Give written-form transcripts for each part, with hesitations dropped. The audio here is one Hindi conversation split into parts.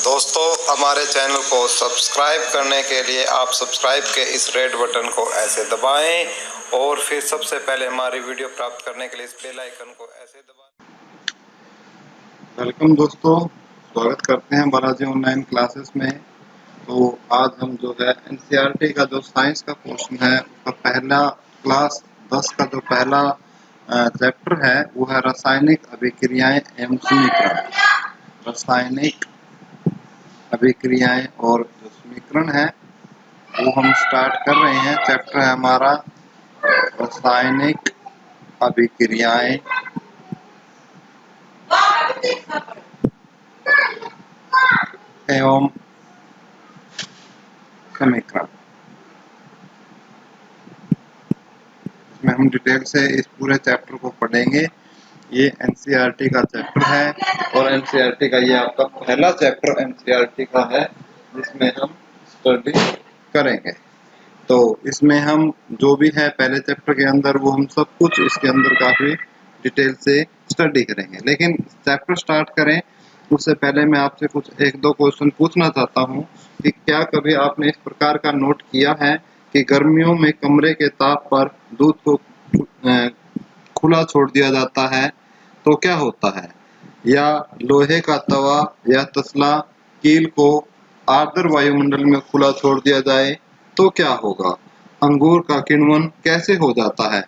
दोस्तों हमारे चैनल को सब्सक्राइब करने के लिए आप सब्सक्राइब के इस रेड बटन को ऐसे दबाएं और फिर सबसे पहले हमारी वीडियो प्राप्त करने के लिए इस बेल आइकन को ऐसे दबाएं। वेलकम दोस्तों, स्वागत करते हैं बालाजी ऑनलाइन क्लासेस में। तो आज हम जो है एनसीईआरटी का जो साइंस का पोर्शन है उसका पहला क्लास 10 का जो पहला चैप्टर है वो है रासायनिक अभिक्रियाएं एवं समीकरण। रासायनिक अभिक्रियाएं और जो समीकरण है वो हम स्टार्ट कर रहे हैं। चैप्टर है हमारा रासायनिक अभिक्रियाएं एवं समीकरण। इसमें हम डिटेल से इस पूरे चैप्टर को पढ़ेंगे। ये एनसीईआरटी का चैप्टर है और एनसीईआरटी का ये आपका पहला चैप्टर एनसीईआरटी का है जिसमें हम स्टडी करेंगे। तो इसमें हम जो भी है पहले चैप्टर के अंदर वो हम सब कुछ इसके अंदर काफी डिटेल से स्टडी करेंगे। लेकिन चैप्टर स्टार्ट करें उससे पहले मैं आपसे कुछ एक दो क्वेश्चन पूछना चाहता हूँ कि क्या कभी आपने इस प्रकार का नोट किया है कि गर्मियों में कमरे के ताप पर दूध को खुला छोड़ दिया जाता है तो क्या होता है? या लोहे का तवा या तसला कील को आर्द्र वायुमंडल में खुला छोड़ दिया जाए तो क्या होगा? अंगूर का किण्वन कैसे हो जाता है?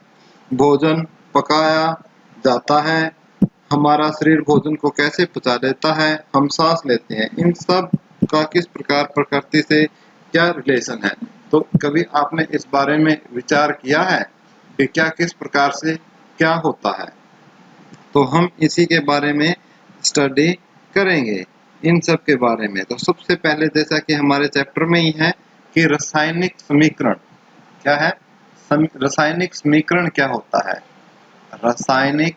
भोजन पकाया जाता है, हमारा शरीर भोजन को कैसे पचा लेता है, हम सांस लेते हैं, इन सब का किस प्रकार प्रकृति से क्या रिलेशन है? तो कभी आपने इस बारे में विचार किया है कि क्या किस प्रकार से क्या होता है? तो हम इसी के बारे में स्टडी करेंगे, इन सब के बारे में। तो सबसे पहले जैसा कि हमारे चैप्टर में ही है कि रासायनिक समीकरण क्या है। रासायनिक समीकरण क्या होता है? रासायनिक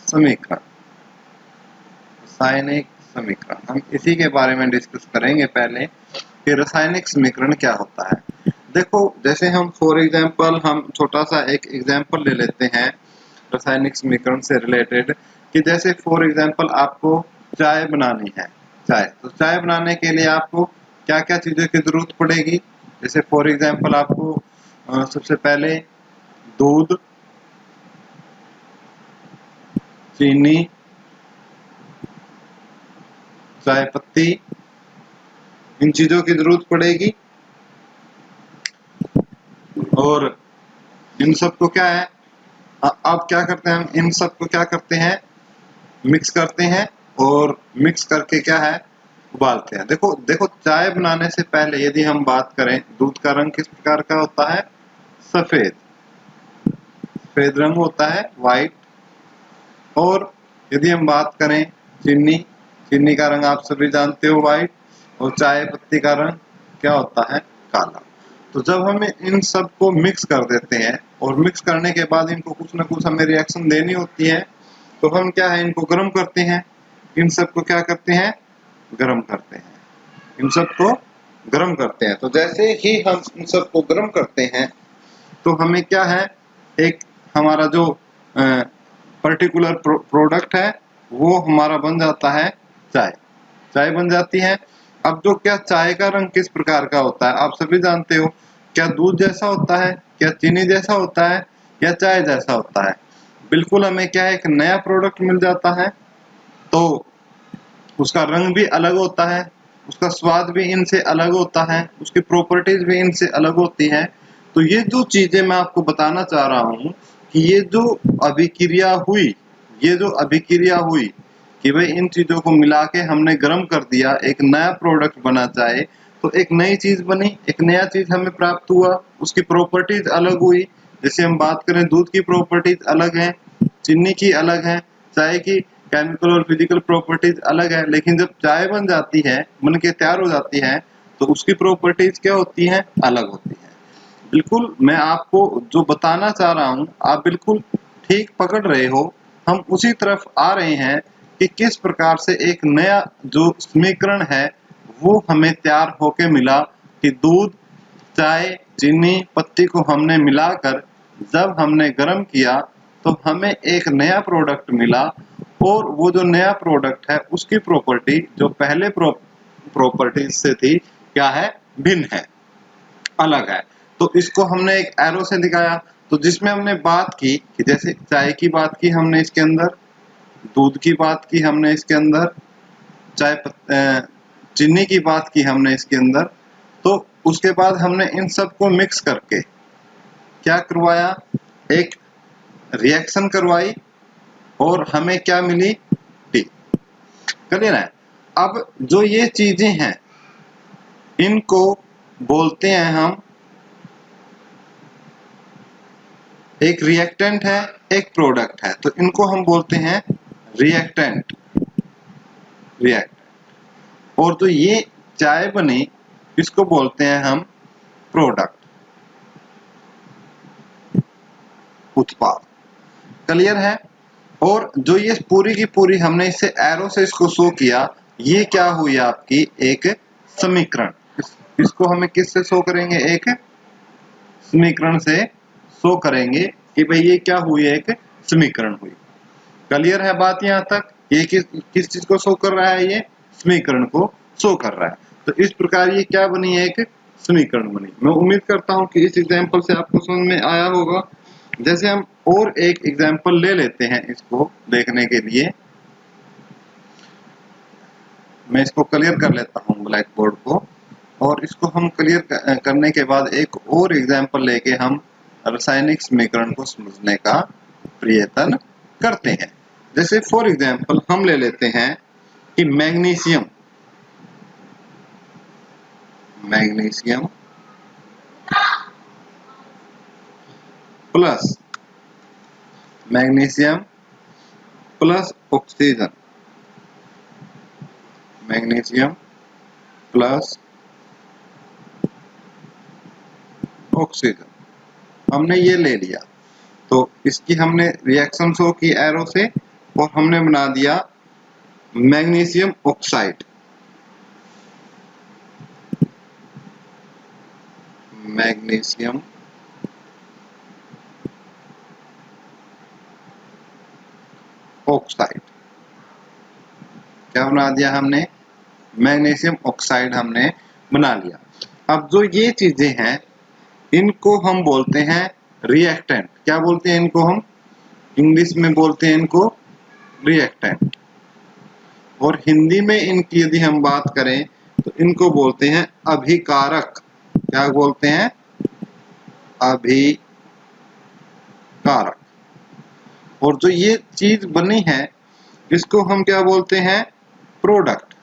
समीकरण, रासायनिक समीकरण हम इसी के बारे में डिस्कस करेंगे पहले कि रासायनिक समीकरण क्या होता है। देखो, जैसे हम फॉर एग्जांपल हम छोटा सा एक एग्जांपल ले लेते हैं रासायनिक समीकरण से रिलेटेड कि जैसे फॉर एग्जांपल आपको चाय बनानी है। तो चाय बनाने के लिए आपको क्या क्या चीज़ों की जरूरत पड़ेगी? जैसे फॉर एग्जांपल आपको सबसे पहले दूध, चीनी, चाय पत्ती, इन चीज़ों की जरूरत पड़ेगी। और इन सब को क्या है, अब क्या करते हैं हम इन सब को क्या करते हैं, मिक्स करते हैं और मिक्स करके क्या है उबालते हैं। देखो देखो चाय बनाने से पहले यदि हम बात करें दूध का रंग किस प्रकार का होता है? सफेद, सफेद रंग होता है, व्हाइट। और यदि हम बात करें चीनी, चीनी का रंग आप सभी जानते हो, व्हाइट। और चाय पत्ती का रंग क्या होता है? काला। तो जब हम इन सब को मिक्स कर देते हैं और मिक्स करने के बाद इनको कुछ ना कुछ हमें रिएक्शन देनी होती है तो हम क्या है इनको गर्म करते हैं। इन सब को क्या करते हैं? गर्म करते हैं। इन सब को गर्म करते हैं। तो जैसे ही हम इन सब को गर्म करते हैं तो हमें क्या है, एक हमारा जो पर्टिकुलर प्रोडक्ट है वो हमारा बन जाता है चाय। चाय बन जाती है। अब जो क्या चाय का रंग किस प्रकार का होता है आप सभी जानते हो। क्या दूध जैसा होता है, क्या चीनी जैसा होता है, या चाय जैसा होता है? बिल्कुल हमें क्या है एक नया प्रोडक्ट मिल जाता है तो उसका रंग भी अलग होता है, उसका स्वाद भी इनसे अलग होता है, उसकी प्रॉपर्टीज भी इनसे अलग होती हैं। तो ये जो चीजें मैं आपको बताना चाह रहा हूँ कि ये जो अभिक्रिया हुई, ये जो अभिक्रिया हुई कि भाई इन चीजों को मिला के हमने गर्म कर दिया, एक नया प्रोडक्ट बना चाहे, तो एक नई चीज बनी, एक नया चीज हमें प्राप्त हुआ, उसकी प्रॉपर्टीज अलग हुई। जैसे हम बात करें दूध की प्रॉपर्टीज अलग है, चीनी की अलग है, चाय की केमिकल और फिजिकल प्रॉपर्टीज अलग है। लेकिन जब चाय बन जाती है, बन के तैयार हो जाती है, तो उसकी प्रॉपर्टीज क्या होती हैं? अलग होती है। बिल्कुल मैं आपको जो बताना चाह रहा हूँ आप बिल्कुल ठीक पकड़ रहे हो। हम उसी तरफ आ रहे हैं कि किस प्रकार से एक नया जो समीकरण है वो हमें तैयार होके मिला कि दूध, चाय, चीनी, पत्ती को हमने मिलाकर जब हमने गर्म किया तो हमें एक नया प्रोडक्ट मिला और वो जो नया प्रोडक्ट है उसकी प्रॉपर्टी जो पहले प्रॉपर्टी से थी क्या है, भिन्न है, अलग है। तो इसको हमने एक एरो से दिखाया। तो जिसमें हमने बात की कि जैसे चाय की बात की हमने इसके अंदर, दूध की बात की हमने इसके अंदर, चीनी की बात की हमने इसके अंदर, तो उसके बाद हमने इन सबको मिक्स करके क्या करवाया, एक रिएक्शन करवाई और हमें क्या मिली, टी। क्लियर है। अब जो ये चीजें हैं इनको बोलते हैं हम, एक रिएक्टेंट है एक प्रोडक्ट है, तो इनको हम बोलते हैं रिएक्टेंट, और जो ये चाय बनी इसको बोलते हैं हम प्रोडक्ट, उत्पाद। क्लियर है। और जो ये पूरी की पूरी हमने इससे एरो से इसको शो किया, ये क्या हुई आपकी एक समीकरण। इसको हमें किससे शो करेंगे, एक समीकरण से शो करेंगे कि भाई ये क्या हुई, एक समीकरण हुई। क्लियर है बात यहाँ तक। ये किस चीज को शो कर रहा है, ये समीकरण को शो कर रहा है। तो इस प्रकार ये क्या बनी है, एक समीकरण बनी। मैं उम्मीद करता हूं कि इस एग्जांपल से आपको समझ में आया होगा। जैसे हम और एक एग्जांपल ले लेते हैं इसको देखने के लिए। मैं इसको क्लियर कर लेता हूं ब्लैक बोर्ड को, और इसको हम क्लियर करने के बाद एक और एग्जांपल लेके हम रासायनिक समीकरण को समझने का प्रयत्न करते हैं। जैसे फॉर एग्जांपल हम ले लेते हैं कि magnesium plus oxygen, magnesium plus oxygen हमने ये ले लिया। तो इसकी हमने रिएक्शन शो की एरो से, और हमने बना दिया मैग्नीशियम ऑक्साइड, मैग्नीशियम ऑक्साइड। क्या बना दिया हमने, मैग्नीशियम ऑक्साइड हमने बना लिया। अब जो ये चीजें हैं इनको हम बोलते हैं रिएक्टेंट। क्या बोलते हैं इनको, हम इंग्लिश में बोलते हैं इनको रिएक्टेंट, और हिंदी में इनकी यदि हम बात करें तो इनको बोलते हैं अभिकारक। क्या बोलते हैं, अभिकारक। और जो ये चीज बनी है इसको हम क्या बोलते हैं, प्रोडक्ट।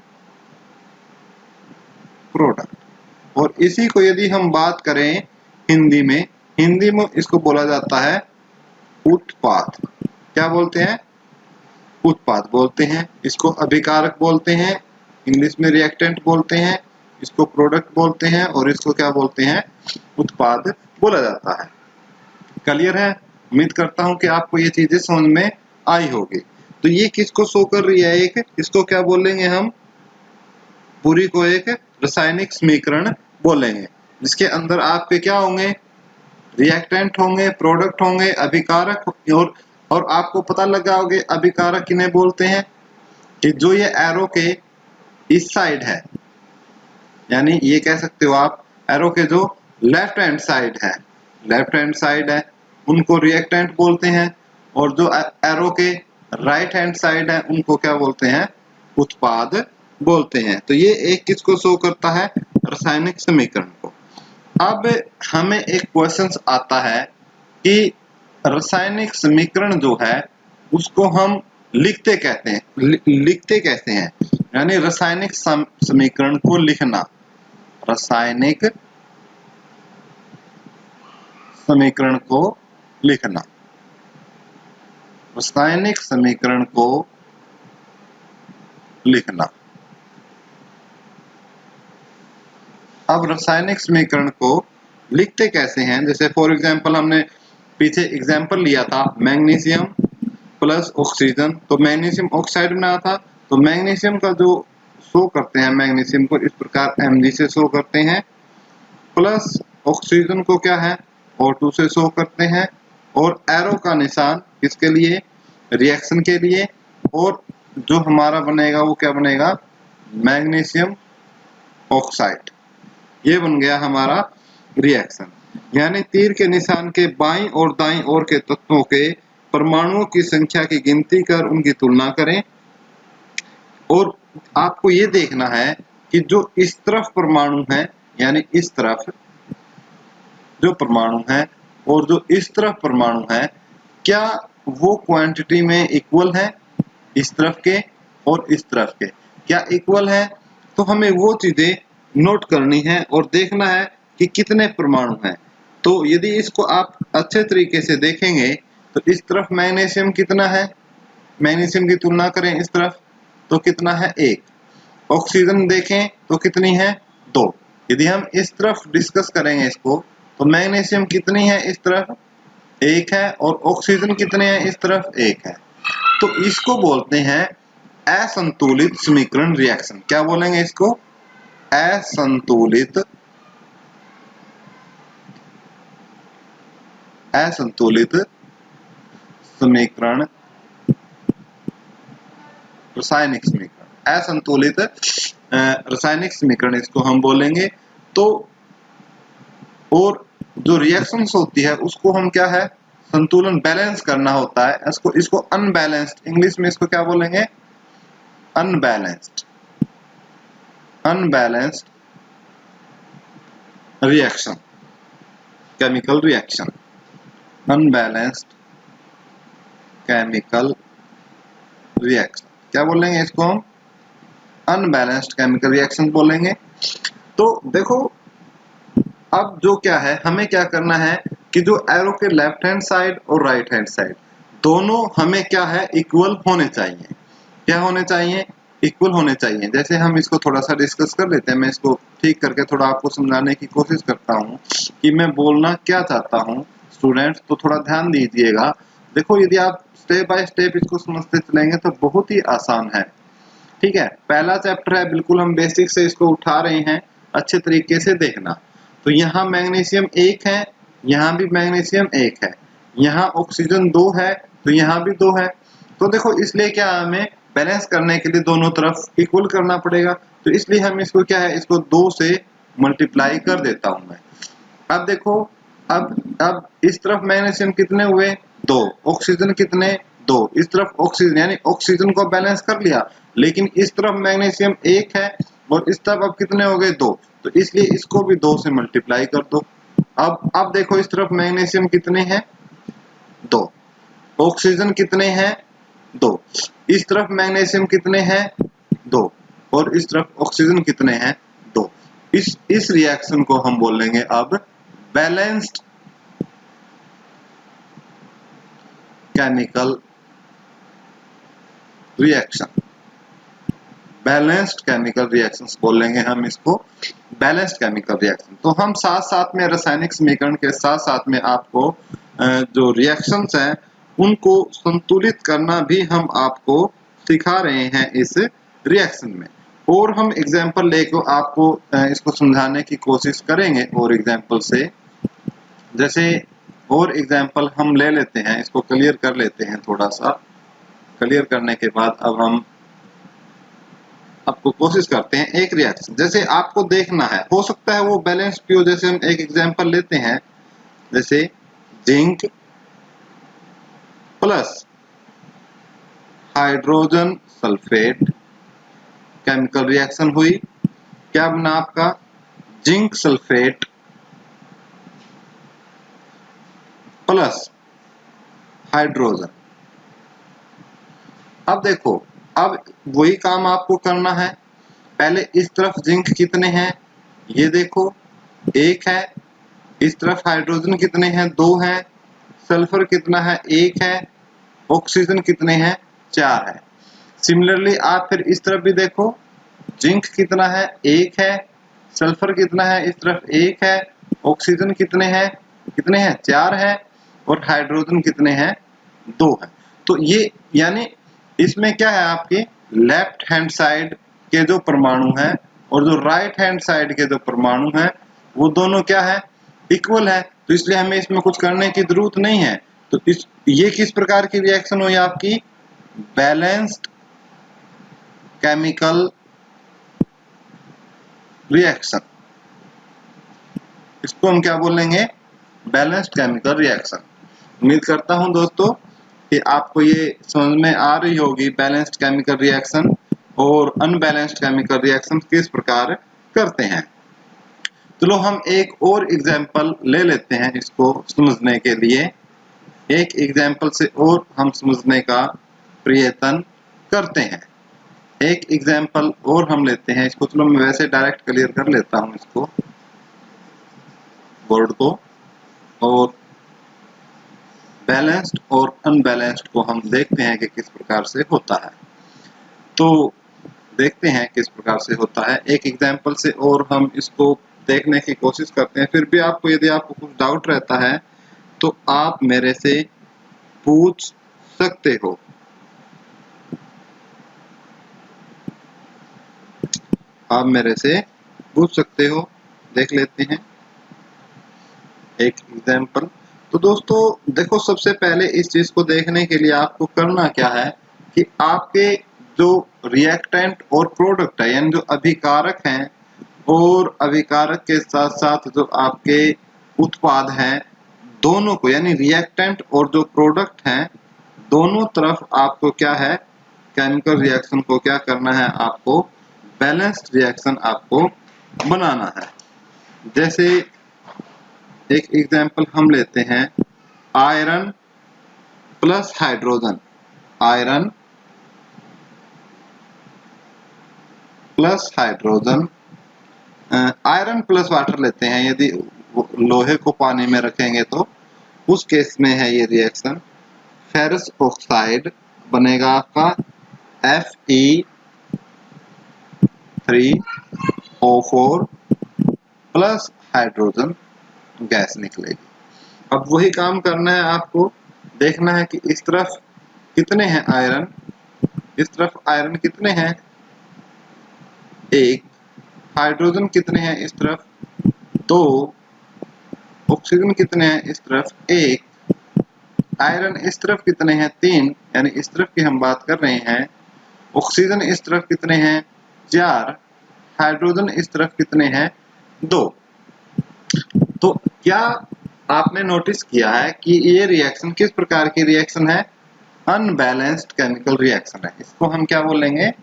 और इसी को यदि हम बात करें हिंदी में इसको बोला जाता है उत्पाद। क्या बोलते हैं, उत्पाद बोलते हैं। इसको अभिकारक बोलते हैं, इंग्लिश में रिएक्टेंट बोलते हैं, इसको प्रोडक्ट बोलते हैं, और इसको क्या बोलते हैं, उत्पाद बोला जाता है। क्लियर है। उम्मीद करता हूं कि आपको ये चीजें समझ में आई होगी। तो ये किसको शो कर रही है, एक इसको क्या बोलेंगे हम, पूरी को एक रासायनिक समीकरण बोलेंगे, जिसके अंदर आपके क्या होंगे, रिएक्टेंट होंगे, प्रोडक्ट होंगे, अभिकारक। और आपको पता लगा होगा अभिकारक किन्हें बोलते हैं, कि जो ये एरो के इस साइड है, यानी ये कह सकते हो आप एरो के जो लेफ्ट हैंड साइड है उनको रिएक्टेंट बोलते हैं, और जो एरो के राइट हैंड साइड है उनको क्या बोलते हैं, उत्पाद बोलते हैं। तो ये एक किसको शो करता है, रासायनिक समीकरण को। अब हमें एक क्वेश्चन आता है कि रासायनिक समीकरण जो है उसको हम लिखते कैसे हैं, यानी रासायनिक समीकरण को लिखना, रासायनिक समीकरण को लिखना, रासायनिक समीकरण को लिखना। अब रासायनिक समीकरण को लिखते कैसे हैं, जैसे फॉर एग्जांपल हमने पीछे एग्जांपल लिया था मैग्नीशियम प्लस ऑक्सीजन, तो मैग्नीशियम ऑक्साइड बनाया था। तो मैग्नीशियम का जो शो करते हैं, मैग्नीशियम को इस प्रकार Mg से शो करते हैं, प्लस ऑक्सीजन को क्या है O2 से शो करते हैं, और एरो का निशान किसके लिए, रिएक्शन के लिए, और जो हमारा बनेगा वो क्या बनेगा, मैग्नीशियम ऑक्साइड। ये बन गया हमारा रिएक्शन। यानी तीर के निशान के बाईं और दाईं ओर के तत्वों के परमाणुओं की संख्या की गिनती कर उनकी तुलना करें। और आपको ये देखना है कि जो इस तरफ परमाणु है, यानी इस तरफ जो परमाणु है और जो इस तरफ परमाणु है, क्या वो क्वांटिटी में इक्वल है, इस तरफ के और इस तरफ के क्या इक्वल है। तो हमें वो चीजें नोट करनी है और देखना है कि कितने परमाणु हैं। तो यदि इसको आप अच्छे तरीके से देखेंगे तो इस तरफ मैग्नीशियम कितना है, मैग्नीशियम की तुलना करें इस तरफ तो कितना है 1। ऑक्सीजन देखें तो कितनी है 2। यदि हम इस तरफ डिस्कस करेंगे इसको तो मैग्नीशियम कितनी है इस तरफ 1 है और ऑक्सीजन कितने हैं इस तरफ 1 है। तो इसको बोलते हैं असंतुलित समीकरण रिएक्शन। क्या बोलेंगे इसको, असंतुलित समीकरण, रासायनिक समीकरण, असंतुलित रासायनिक समीकरण इसको हम बोलेंगे। तो और जो रिएक्शंस होती है उसको हम क्या है, संतुलन बैलेंस करना होता है। इसको अनबैलेंस्ड, इंग्लिश में इसको क्या बोलेंगे, unbalanced reaction, chemical reaction, unbalanced chemical reaction. क्या बोलेंगे इसको हम, अनबैलेंस्ड केमिकल रिएक्शन बोलेंगे। तो देखो अब जो क्या है, हमें क्या करना है कि जो एरो के लेफ्ट हैंड साइड और राइट हैंड साइड दोनों हमें क्या है, इक्वल होने चाहिए। क्या होने चाहिए, इक्वल होने चाहिए। जैसे हम इसको थोड़ा सा डिस्कस कर लेते हैं, मैं इसको ठीक करके थोड़ा आपको समझाने की कोशिश करता हूँ कि मैं बोलना क्या चाहता हूँ। स्टूडेंट्स तो थोड़ा ध्यान दीजिएगा। देखो यदि आप स्टेप बाय स्टेप इसको समझते चलेंगे तो बहुत ही आसान है। ठीक है, पहला चैप्टर है, बिल्कुल हम बेसिक से इसको उठा रहे हैं, अच्छे तरीके से देखना। तो यहाँ मैग्नीशियम 1 है, यहाँ भी मैग्नीशियम 1 है, यहाँ ऑक्सीजन 2 है तो यहाँ भी 2 है। तो देखो इसलिए क्या हमें बैलेंस करने के लिए दोनों तरफ इक्वल करना पड़ेगा। तो इसलिए हम इसको क्या है, इसको 2 से मल्टीप्लाई कर देता हूं मैं। अब देखो अब इस तरफ मैग्नीशियम कितने हुए 2, ऑक्सीजन कितने 2, इस तरफ ऑक्सीजन, यानी ऑक्सीजन को बैलेंस कर लिया। लेकिन इस तरफ मैग्नीशियम 1 है और इस तरफ अब कितने हो गए 2, तो इसलिए इसको भी 2 से मल्टीप्लाई कर दो। अब देखो इस तरफ मैग्नीशियम कितने हैं 2, ऑक्सीजन कितने हैं 2, इस तरफ मैग्नीशियम कितने हैं 2 और इस तरफ ऑक्सीजन कितने हैं 2। इस रिएक्शन को हम बोलेंगे अब balanced chemical reaction. Balanced chemical reactions बोलेंगे हम इसको, बैलेंस्ड केमिकल रिएक्शन। तो हम साथ साथ में रासायनिक समीकरण के साथ साथ में आपको जो रिएक्शंस हैं उनको संतुलित करना भी हम आपको सिखा रहे हैं इस रिएक्शन में। और हम एग्जांपल लेकर आपको इसको समझाने की कोशिश करेंगे और एग्जांपल से। जैसे और एग्जांपल हम ले लेते हैं, इसको क्लियर कर लेते हैं। थोड़ा सा क्लियर करने के बाद अब हम आपको कोशिश करते हैं एक रिएक्शन। जैसे आपको देखना है, हो सकता है वो बैलेंस भी हो। जैसे हम एक एग्जांपल लेते हैं, जैसे zinc plus hydrogen sulphate chemical reaction हुई। क्या बना आपका, जिंक सल्फेट प्लस हाइड्रोजन। अब देखो, अब वही काम आपको करना है। पहले इस तरफ जिंक कितने हैं, ये देखो 1 है, इस तरफ हाइड्रोजन कितने हैं 2 हैं, सल्फर कितना है 1 है, ऑक्सीजन कितने हैं 4 है। सिमिलरली आप फिर इस तरफ भी देखो, जिंक कितना है 1 है, सल्फर कितना है इस तरफ 1 है, ऑक्सीजन कितने हैं 4 है और हाइड्रोजन कितने हैं 2 है। तो ये यानी इसमें क्या है, आपके लेफ्ट हैंड साइड के जो परमाणु हैं और जो राइट हैंड साइड के जो परमाणु हैं वो दोनों क्या है, इक्वल है। तो इसलिए हमें इसमें कुछ करने की जरूरत नहीं है। तो ये किस प्रकार की रिएक्शन हुई आपकी, बैलेंस्ड केमिकल रिएक्शन। इसको हम क्या बोलेंगे? Balanced chemical reaction. उम्मीद करता हूं दोस्तों कि आपको ये समझ में आ रही होगी बैलेंस्ड केमिकल रिएक्शन और अनबैलेंस्ड केमिकल रिएक्शन किस प्रकार करते हैं। चलो हम एक और एग्जांपल ले लेते हैं इसको समझने के लिए। एक एग्जांपल से और हम समझने का प्रयत्न करते हैं। एक एग्जांपल और हम लेते हैं इसको। चलो मैं वैसे डायरेक्ट क्लियर कर लेता हूं इसको, बोर्ड को, और बैलेंस्ड और अनबैलेंस्ड को हम देखते हैं कि किस प्रकार से होता है। तो देखते हैं किस प्रकार से होता है। एक एग्जांपल से और हम इसको देखने की कोशिश करते हैं। फिर भी आपको यदि आपको कुछ डाउट रहता है तो आप मेरे से पूछ सकते हो। आप मेरे से पूछ सकते हो। देख लेते हैं एक एग्जांपल। तो दोस्तों देखो, सबसे पहले इस चीज को देखने के लिए आपको करना क्या है कि आपके जो रिएक्टेंट और प्रोडक्ट है, यानी जो अभिकारक हैं और अभिकारक के साथ साथ जो आपके उत्पाद हैं, दोनों को, यानी रिएक्टेंट और जो प्रोडक्ट हैं, दोनों तरफ आपको क्या है, केमिकल रिएक्शन को क्या करना है, आपको बैलेंस्ड रिएक्शन आपको बनाना है। जैसे एक एग्जांपल हम लेते हैं, iron plus hydrogen. Iron plus hydrogen, iron plus water लेते हैं। यदि लोहे को पानी में रखेंगे तो उस केस में है ये रिएक्शन। फेरस ऑक्साइड बनेगा आपका Fe3O4 प्लस हाइड्रोजन गैस निकलेगी। अब वही काम करना है आपको। देखना है कि इस तरफ कितने हैं आयरन, इस तरफ आयरन कितने हैं, एक। हाइड्रोजन कितने हैं इस तरफ, दो। ऑक्सीजन कितने हैं इस तरफ, एक। आयरन इस तरफ कितने हैं, तीन, यानी इस तरफ की हम बात कर रहे हैं। ऑक्सीजन इस तरफ कितने हैं, चार। हाइड्रोजन इस तरफ कितने हैं, दो। तो क्या आपने नोटिस किया है कि ये रिएक्शन किस प्रकार की रिएक्शन है, अनबैलेंस्ड केमिकल रिएक्शन है। इसको हम क्या बोलेंगे,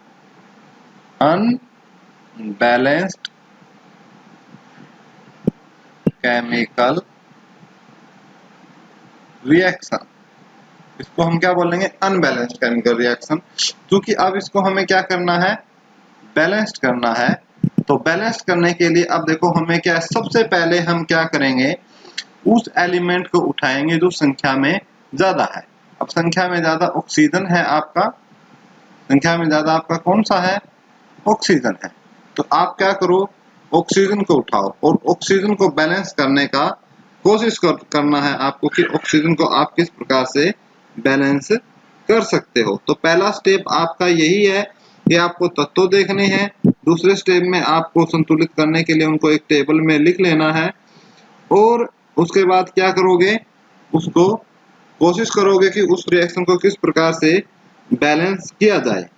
अनबैलेंस्ड केमिकल रिएक्शन। इसको हम क्या बोलेंगे, अनबैलेंस्ड केमिकल रिएक्शन। क्योंकि अब इसको हमें क्या करना है, बैलेंस्ड करना है। तो बैलेंस करने के लिए अब देखो हमें क्या, सबसे पहले हम क्या करेंगे, उस एलिमेंट को उठाएंगे जो संख्या में ज्यादा है। अब संख्या में ज्यादा ऑक्सीजन है आपका, संख्या में ज्यादा आपका कौन सा है, ऑक्सीजन है। तो आप क्या करो, ऑक्सीजन को उठाओ और ऑक्सीजन को बैलेंस करने का कोशिश करना है आपको कि ऑक्सीजन को आप किस प्रकार से बैलेंस कर सकते हो। तो पहला स्टेप आपका यही है कि आपको तत्व देखने हैं। दूसरे स्टेप में आपको संतुलित करने के लिए उनको एक टेबल में लिख लेना है और उसके बाद क्या करोगे, उसको कोशिश करोगे कि उस रिएक्शन को किस प्रकार से बैलेंस किया जाए।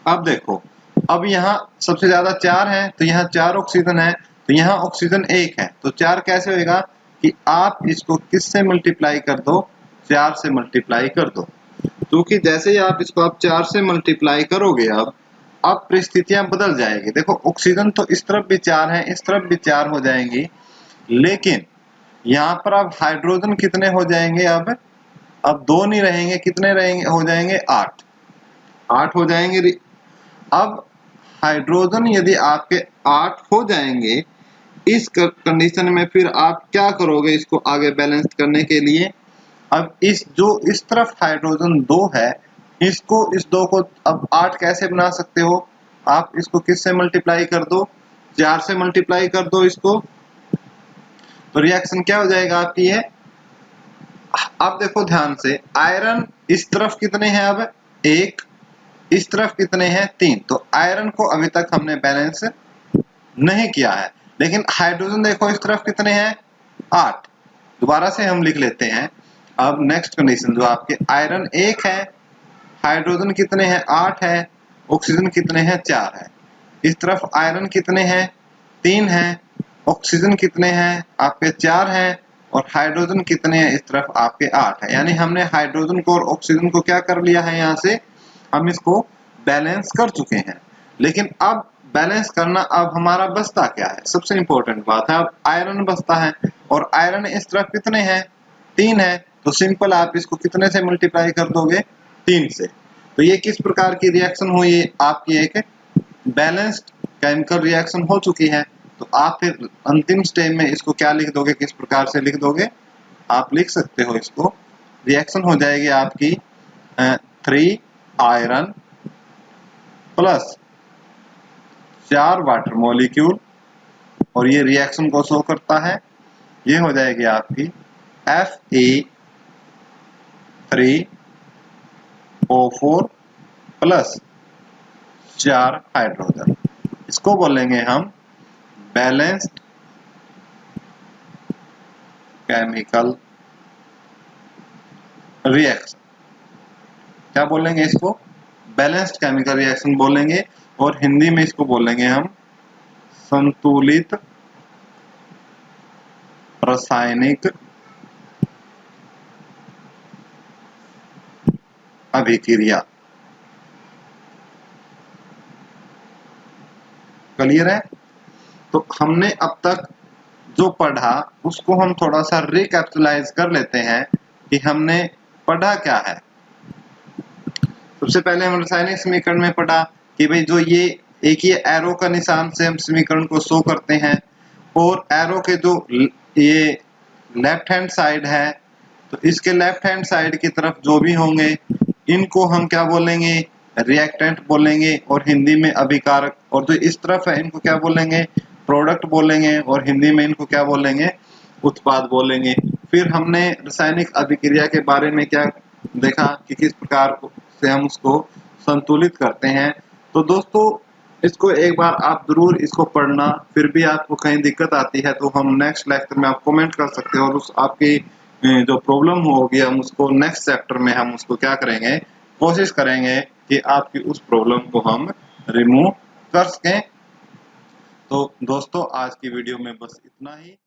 अब देखो, अब यहाँ सबसे ज्यादा चार है तो यहाँ चार ऑक्सीजन है, तो यहाँ ऑक्सीजन एक है, तो चार कैसे होगा कि आप इसको किससे मल्टीप्लाई कर दो, चार से मल्टीप्लाई कर दो। क्योंकि जैसे ही आप इसको आप चार से मल्टीप्लाई करोगे अब परिस्थितियां बदल जाएगी। देखो ऑक्सीजन तो इस तरफ भी चार है, इस तरफ भी चार हो जाएंगी, लेकिन यहाँ पर अब हाइड्रोजन कितने हो जाएंगे, अब दो नहीं रहेंगे, कितने रहेंगे, हो जाएंगे आठ, आठ हो जाएंगे। अब हाइड्रोजन यदि आपके आठ हो जाएंगे, इस कंडीशन में फिर आप क्या करोगे, इसको आगे बैलेंस करने के लिए, अब इस तरफ हाइड्रोजन दो है, इसको, इस दो को अब आठ कैसे बना सकते हो, आप इसको किससे मल्टीप्लाई कर दो, चार से मल्टीप्लाई कर दो इसको, तो रिएक्शन क्या हो जाएगा आपकी है। अब देखो ध्यान से, आयरन इस तरफ कितने हैं, अब एक, इस तरफ कितने हैं, तीन। तो आयरन को अभी तक हमने बैलेंस नहीं किया है, लेकिन हाइड्रोजन देखो इस तरफ कितने हैं, आठ। दोबारा से हम लिख लेते हैं। अब नेक्स्ट कंडीशन जो आपके आयरन एक है, हाइड्रोजन कितने हैं 8 है, ऑक्सीजन कितने हैं 4 है। इस तरफ आयरन कितने हैं 3 है, ऑक्सीजन कितने हैं आपके 4 हैं और हाइड्रोजन कितने हैं इस तरफ आपके 8 है। यानी हमने हाइड्रोजन को और ऑक्सीजन को क्या कर लिया है, यहाँ से हम इसको बैलेंस कर चुके हैं। लेकिन अब बैलेंस करना अब हमारा बचता क्या है, सबसे इंपॉर्टेंट बात है, अब आयरन बचता है और आयरन इस तरफ कितने हैं 3 है, तो सिंपल आप इसको कितने से मल्टीप्लाई कर दोगे 3 से। तो ये किस प्रकार की रिएक्शन हुई, आपकी एक बैलेंस्ड केमिकल रिएक्शन हो चुकी है। तो आप फिर अंतिम स्टेज में इसको क्या लिख दोगे, किस प्रकार से लिख दोगे, आप लिख सकते हो इसको, रिएक्शन हो जाएगी आपकी 3 आयरन प्लस 4 वाटर मॉलिक्यूल और ये रिएक्शन को शो करता है। ये हो जाएगी आपकी Fe3O4 प्लस 4 हाइड्रोजन। इसको बोलेंगे हम बैलेंस्ड केमिकल रिएक्शन। क्या बोलेंगे इसको, बैलेंस्ड केमिकल रिएक्शन बोलेंगे और हिंदी में इसको बोलेंगे हम संतुलित रासायनिक अभिक्रिया। क्लियर है। तो हमने अब तक जो पढ़ा उसको हम थोड़ा सा रिकैपिटलाइज कर लेते हैं कि हमने पढ़ा क्या है। सबसे पहले हम रासायनिक समीकरण में पढ़ा कि भाई जो ये एक ही एरो का निशान से हम समीकरण को शो करते हैं और एरो के जो ये लेफ्ट हैंड साइड है, तो इसके लेफ्ट हैंड साइड की तरफ जो भी होंगे इनको हम क्या बोलेंगे, रिएक्टेंट बोलेंगे और हिंदी में अभिकारक, और जो इस तरफ है इनको क्या बोलेंगे, प्रोडक्ट बोलेंगे और हिंदी में इनको क्या बोलेंगे, उत्पाद बोलेंगे। फिर हमने रासायनिक अभिक्रिया के बारे में क्या देखा कि किस प्रकार से हम उसको संतुलित करते हैं। तो दोस्तों इसको एक बार आप जरूर इसको पढ़ना, फिर भी आपको कहीं दिक्कत आती है तो हम नेक्स्ट लेक्चर में आप कमेंट कर सकते हो और उस आपकी जो प्रॉब्लम होगी हम उसको नेक्स्ट चैप्टर में हम उसको क्या करेंगे, कोशिश करेंगे कि आपकी उस प्रॉब्लम को हम रिमूव कर सकें। तो दोस्तों आज की वीडियो में बस इतना ही।